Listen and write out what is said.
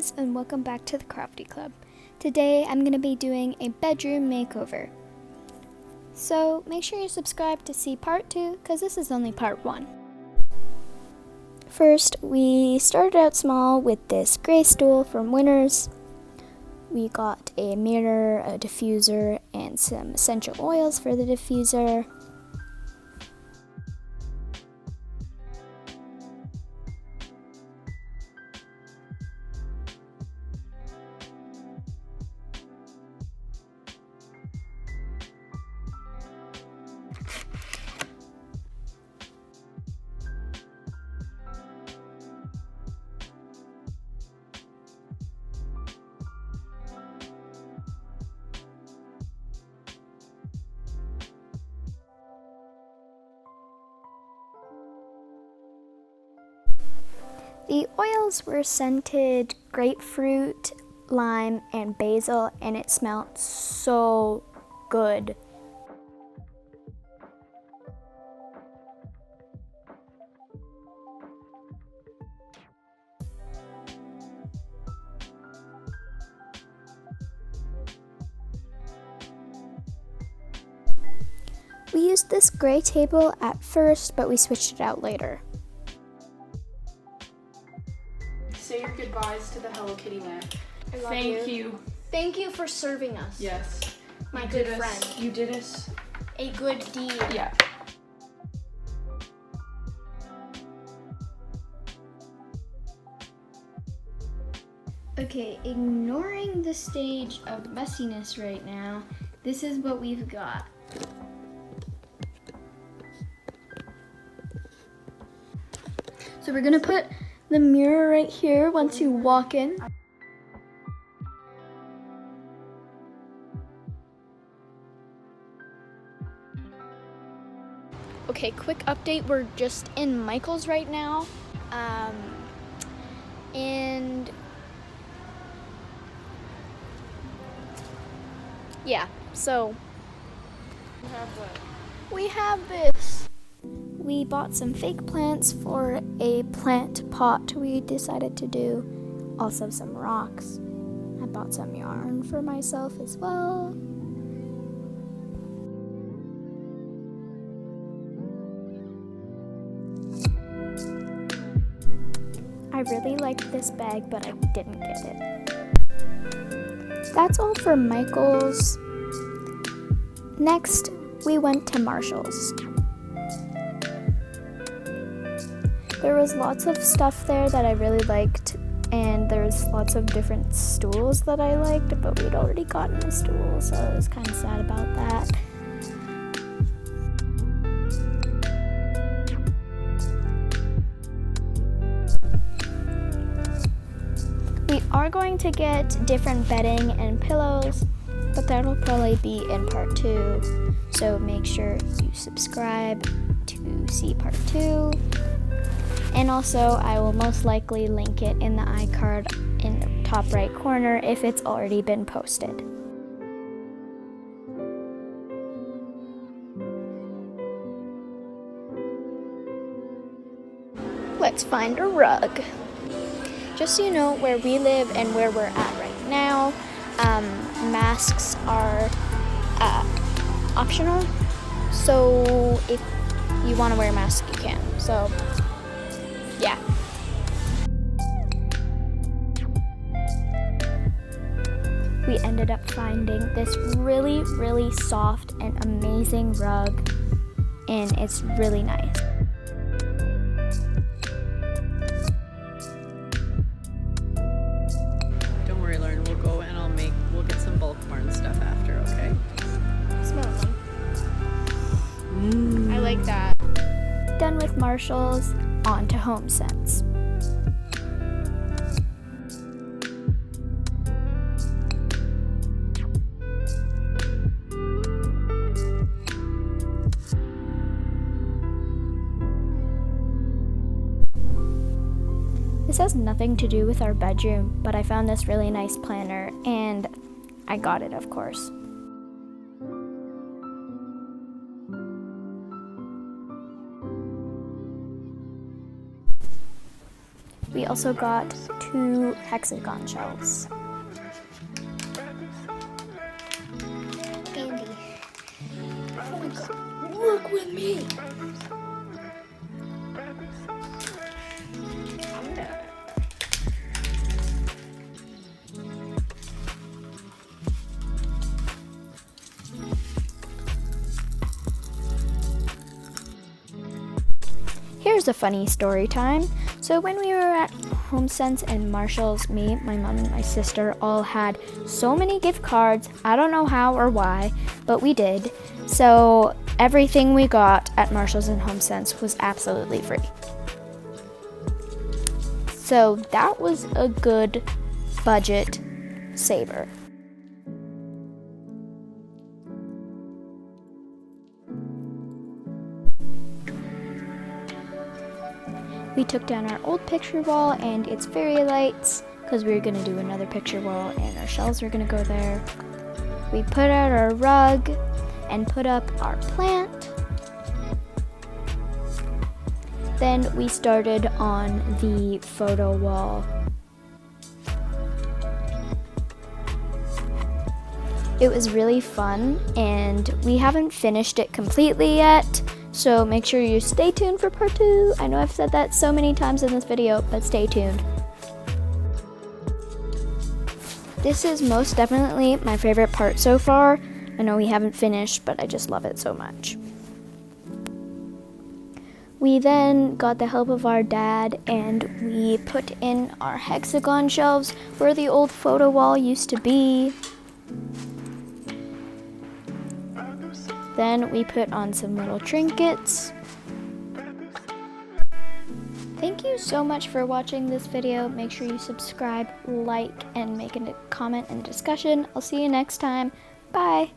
guys, and welcome back to the Crafty Club. Today I'm going to be doing a bedroom makeover. So make sure you subscribe to see part 2 because this is only part 1. First, we started out small with this gray stool from Winners. We got a mirror, a diffuser, and some essential oils for the diffuser. The oils were scented grapefruit, lime, and basil, and it smelled so good. We used this gray table at first, but we switched it out later. Say your goodbyes to the Hello Kitty man. I love Thank you. Thank you for serving us. Yes. My You good did us- friend. You did us. A good deed. Yeah. Okay, ignoring the stage of messiness right now, this is what we've got. So we're gonna put the mirror right here once you walk in. Okay, quick update. We're just in Michael's right now. And yeah, so we have this. We bought some fake plants for a plant pot we decided to do. Also some rocks. I bought some yarn for myself as well. I really liked this bag, but I didn't get it. That's all for Michael's. Next, we went to Marshall's. There was lots of stuff there that I really liked, and there's lots of different stools that I liked, but we'd already gotten a stool, so I was kind of sad about that. We are going to get different bedding and pillows, but that'll probably be in part 2. So make sure you subscribe to see part 2. And also, I will most likely link it in the iCard in the top right corner if it's already been posted. Let's find a rug. Just so you know where we live and where we're at right now, masks are optional. So if you want to wear a mask, you can. So yeah. We ended up finding this really, really soft and amazing rug, and it's really nice. Don't worry, Lauren, we'll go and we'll get some bulk barn stuff after, okay? Smell them. Mm. I like that. Done with Marshalls, on to HomeSense. This has nothing to do with our bedroom, but I found this really nice planner and I got it, of course. we also got 2 hexagon shelves. Andy, oh my god, work with me! Here's a funny story time. So when we were at HomeSense and Marshall's, me, my mom, and my sister all had so many gift cards. I don't know how or why, but we did. So everything we got at Marshall's and HomeSense was absolutely free. So that was a good budget saver. We took down our old picture wall and its fairy lights because we were going to do another picture wall and our shelves were going to go there. We put out our rug and put up our plant. Then we started on the photo wall. It was really fun and we haven't finished it completely yet. So make sure you stay tuned for part 2. I know I've said that so many times in this video, but stay tuned. This is most definitely my favorite part so far. I know we haven't finished, but I just love it so much. We then got the help of our dad and we put in our hexagon shelves where the old photo wall used to be. Then we put on some little trinkets. Thank you so much for watching this video. Make sure you subscribe, like, and make a comment and discussion. I'll see you next time. Bye.